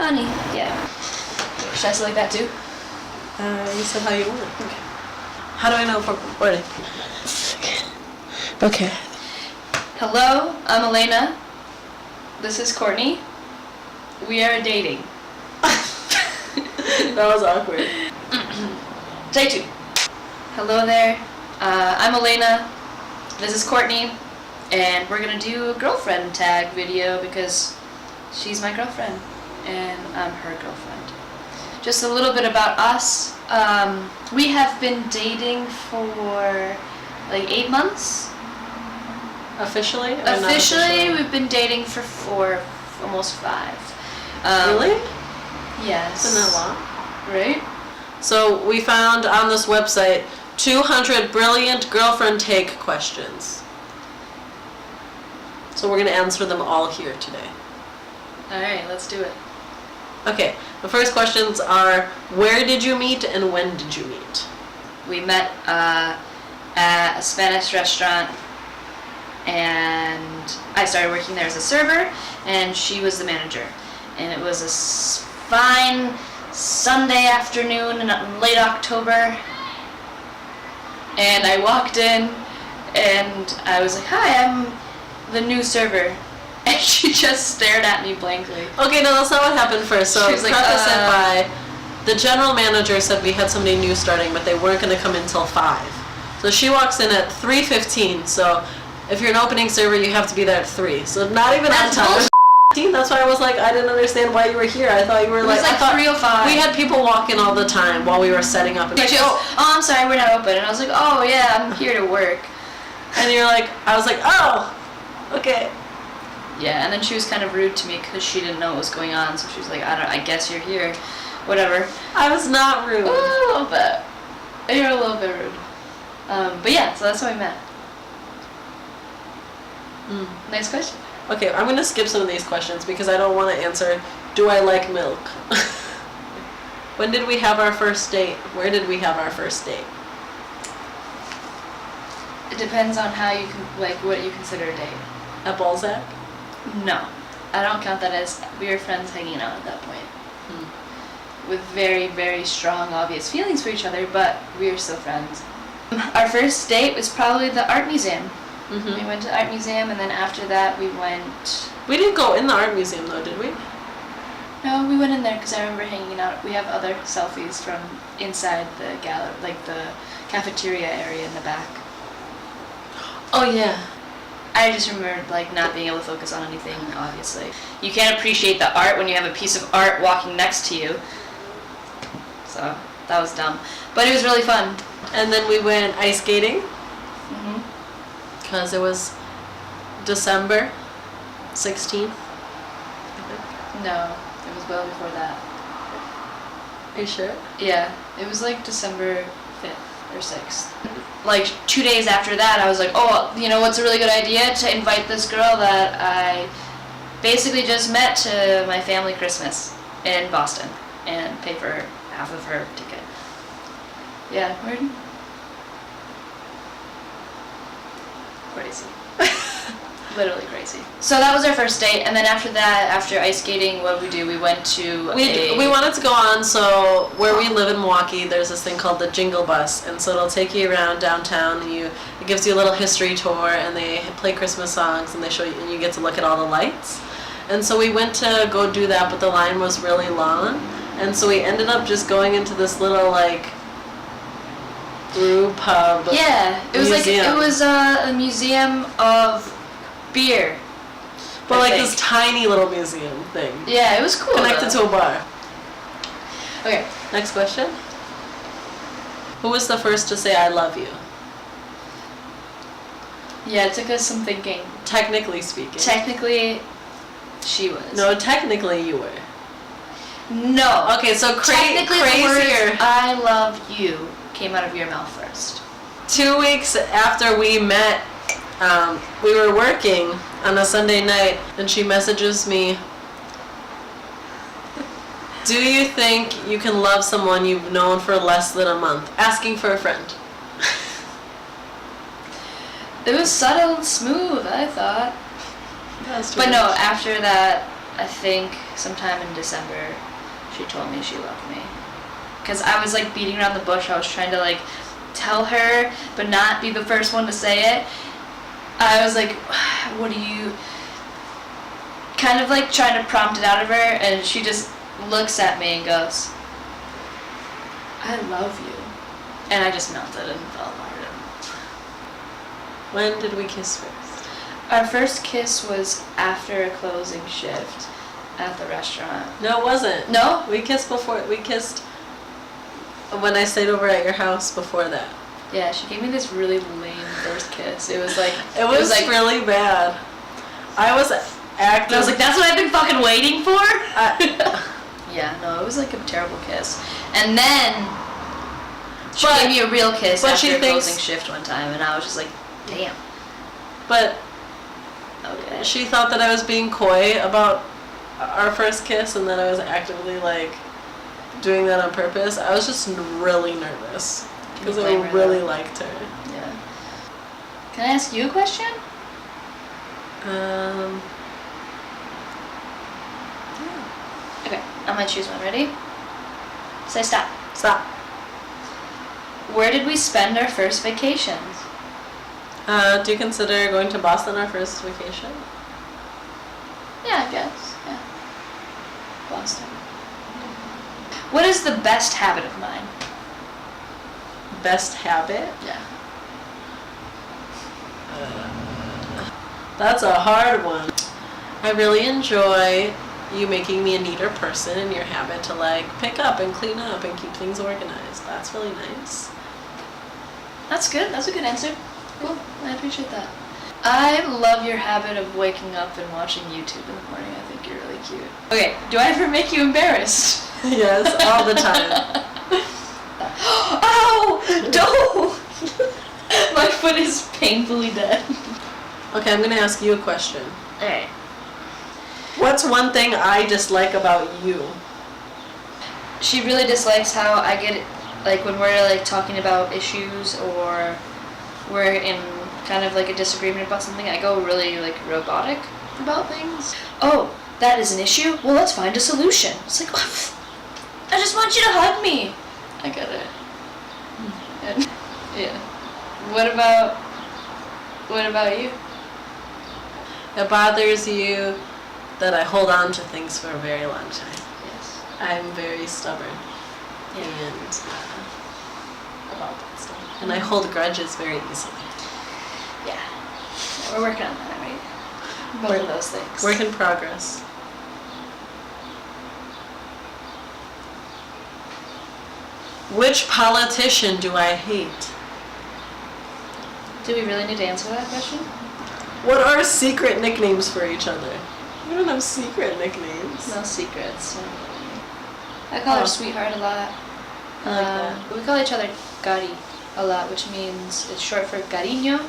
honey. Yeah. Should I say like that too? You said how you want. Okay. How do I know if we're recording? Okay. Hello, I'm Alaina. This is Courtney. We are dating. That was awkward. Take two. Hello there. I'm Alaina. This is Courtney. And we're gonna do a girlfriend tag video because she's my girlfriend and I'm her girlfriend. Just a little bit about us. We have been dating for like 8 months. Officially? Officially, we've been dating for almost 5. Really? Yes. Isn't that long? Right? So we found on this website 200 brilliant girlfriend take questions. So we're going to answer them all here today. Alright, let's do it. Okay, the first questions are, where did you meet and when did you meet? We met at a Spanish restaurant and I started working there as a server and she was the manager. And it was a fine Sunday afternoon in late October. And I walked in and I was like, hi, I'm the new server. And she just stared at me blankly. Okay, no, that's not what happened first. So she was like, preface it by, the general manager said we had somebody new starting, but they weren't going to come in until 5. So she walks in at 3:15. So if you're an opening server, you have to be there at 3. So not even on time. That's why I was like, I didn't understand why you were here. I thought you were like, it was like 3:05. We had people walk in all the time while we were setting up. And she goes, oh, I'm sorry, we're not open. And I was like, oh yeah, I'm here to work. And you're like, I was like, oh, okay. Yeah, and then she was kind of rude to me because she didn't know what was going on. So she was like, I guess you're here, whatever. I was not rude. A little bit. You're a little bit rude. But yeah, so that's how we met. Next question. Okay, I'm going to skip some of these questions because I don't want to answer, do I like milk? When did we have our first date? Where did we have our first date? It depends on how you what you consider a date. At Balzac? No, I don't count that as, we were friends hanging out at that point. With very, very strong, obvious feelings for each other, but we were still friends. Our first date was probably the art museum. We went to the art museum, and then after that we went... We didn't go in the art museum though, did we? No, we went in there because I remember hanging out. We have other selfies from inside the gallery, like the cafeteria area in the back. Oh yeah. I just remembered like not being able to focus on anything, obviously. You can't appreciate the art when you have a piece of art walking next to you. So, that was dumb. But it was really fun. And then we went ice skating. Because it was December 16th, I think. No, it was well before that. Are you sure? Yeah, it was like December 5th or 6th. Like 2 days after that, I was like, oh, you know what's a really good idea? To invite this girl that I basically just met to my family Christmas in Boston and pay for half of her ticket. Yeah, weird. Crazy. Literally crazy. So that was our first date, and then after that, after ice skating, what did we do? We went to we wanted to go on, so where we live in Milwaukee, there's this thing called the Jingle Bus, and so it'll take you around downtown, and it gives you a little history tour, and they play Christmas songs, and they show you, and you get to look at all the lights. And so we went to go do that, but the line was really long, and so we ended up just going into this little like brew pub. Yeah, it was museum. like it was a museum of beer. But like this tiny little museum thing. Yeah, it was cool. Connected to a bar. Okay, next question. Who was the first to say I love you? Yeah, it took us some thinking. Technically speaking. Technically, she was. No, technically you were. No. Okay, so technically crazier. The words, I love you came out of your mouth first. 2 weeks after we met, we were working on a Sunday night, and she messages me, do you think you can love someone you've known for less than a month? Asking for a friend. It was subtle and smooth, I thought. But no, after that, I think sometime in December, she told me she loved me. Because I was like beating around the bush. I was trying to like tell her, but not be the first one to say it. I was like, what do you... Kind of like trying to prompt it out of her, and she just looks at me and goes, I love you. And I just melted and fell apart. When did we kiss first? Our first kiss was after a closing shift at the restaurant. No, it wasn't. No? We kissed when I stayed over at your house before that. Yeah, she gave me this really lame first kiss. It was like... It was like really bad. I was acting... I was like, that's what I've been fucking waiting for? Yeah, no, it was like a terrible kiss. And then she gave me a real kiss after a closing shift one time, and I was just like, damn. But okay. She thought that I was being coy about our first kiss, and that I was actively like doing that on purpose. I was just really nervous because I really liked her. Yeah. Can I ask you a question? Yeah. Okay, I'm gonna choose one. Ready? Say stop. Stop. Where did we spend our first vacations? Do you consider going to Boston our first vacation? Yeah, I guess. Yeah. Boston. What is the best habit of mine? Best habit? Yeah. That's a hard one. I really enjoy you making me a neater person, and your habit to like pick up and clean up and keep things organized. That's really nice. That's good. That's a good answer. Cool. I appreciate that. I love your habit of waking up and watching YouTube in the morning. I think you're really cute. Okay, do I ever make you embarrassed? Yes, all the time. Ow! Don't! My foot is painfully dead. Okay, I'm gonna ask you a question. Alright. What's one thing I dislike about you? She really dislikes how I get, like, when we're, like, talking about issues or we're in kind of, like, a disagreement about something, I go really, like, robotic about things. Oh, that is an issue? Well, let's find a solution. It's like, I just want you to hug me. I get it. And, yeah. What about you? It bothers you that I hold on to things for a very long time. Yes. I'm very stubborn. Yeah. And about that stuff. And I hold grudges very easily. Yeah. We're working on that, right? Both of those things. Work in progress. Which politician do I hate? Do we really need to answer that question? What are secret nicknames for each other? We don't have secret nicknames. No secrets. I call her sweetheart a lot. I like that. We call each other Gari a lot, which means it's short for cariño,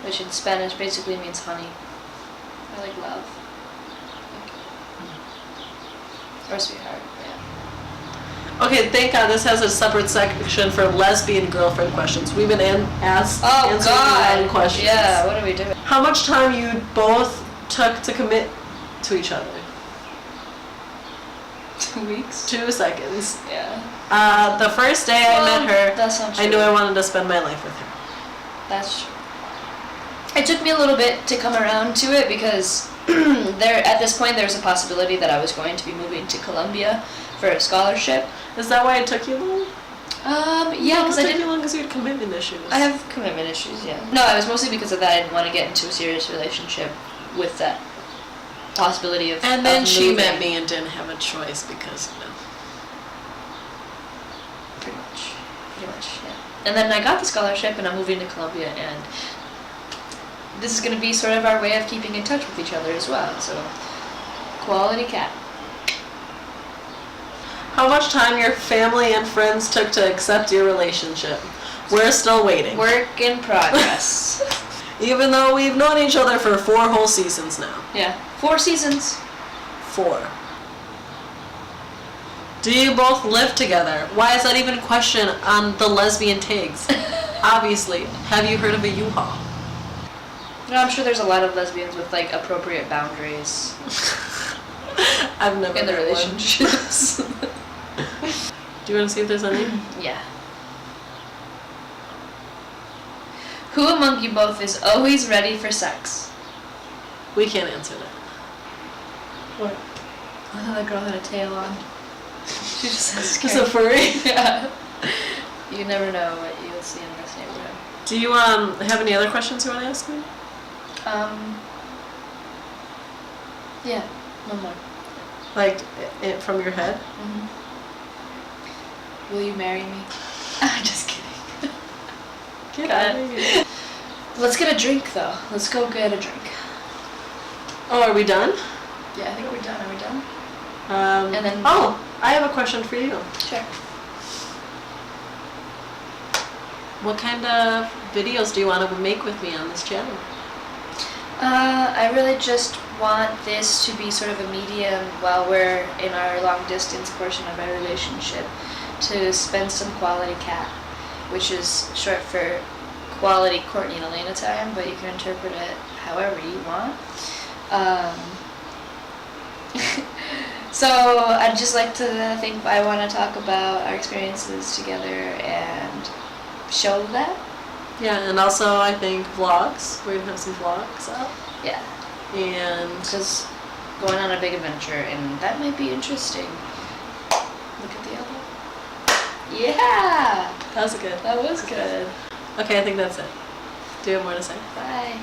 which in Spanish basically means honey. I like love. Or sweetheart, yeah. Okay, thank God this has a separate section for lesbian girlfriend questions. We've been answering God. questions. Yeah, what are we doing? How much time you both took to commit to each other? 2 weeks? 2 seconds. Yeah. The first day I met her, that's not true. I knew I wanted to spend my life with her. That's true. It took me a little bit to come around to it because at this point there was a possibility that I was going to be moving to Colombia for a scholarship. Is that why it took you long? Yeah, because I It took didn't. you long because you had commitment issues. I have commitment issues, yeah. No, it was mostly because of that. I didn't want to get into a serious relationship with that possibility of. And then of she moving. met me and didn't have a choice because, you know. Pretty much, yeah. And then I got the scholarship and I'm moving to Colombia, and this is going to be sort of our way of keeping in touch with each other as well, so quality cat. How much time your family and friends took to accept your relationship? We're still waiting. Work in progress. Even though we've known each other for 4 whole seasons now. Yeah, 4 seasons. 4. Do you both live together? Why is that even a question on the lesbian tags? Obviously. Have you heard of a U-Haul? No, I'm sure there's a lot of lesbians with like appropriate boundaries. I've never in the met one. relationships. Do you want to see if there's any? Yeah. Who among you both is always ready for sex? We can't answer that. What? I thought the girl had a tail on. She just has Just a furry. Yeah. You never know what you'll see in this neighborhood. Do you have any other questions you want to ask me? Yeah, one more. Like from your head? Mm-hmm. Will you marry me? I'm just kidding. Get out of here. Let's get a drink though. Let's go get a drink. Oh, are we done? Yeah, I think we're done. Are we done? And then. Oh, I have a question for you. Sure. What kind of videos do you want to make with me on this channel? I really just want this to be sort of a medium while we're in our long distance portion of our relationship to spend some quality cat, which is short for quality Courtney and Alaina Time, but you can interpret it however you want. So I'd just like to think I want to talk about our experiences together and show that. Yeah, and also I think vlogs. We're gonna have some vlogs up. Yeah. And Because going on a big adventure, and that might be interesting. Look at the elbow. Yeah! that was good. That was good. Okay, I think that's it. Do you have more to say? Bye.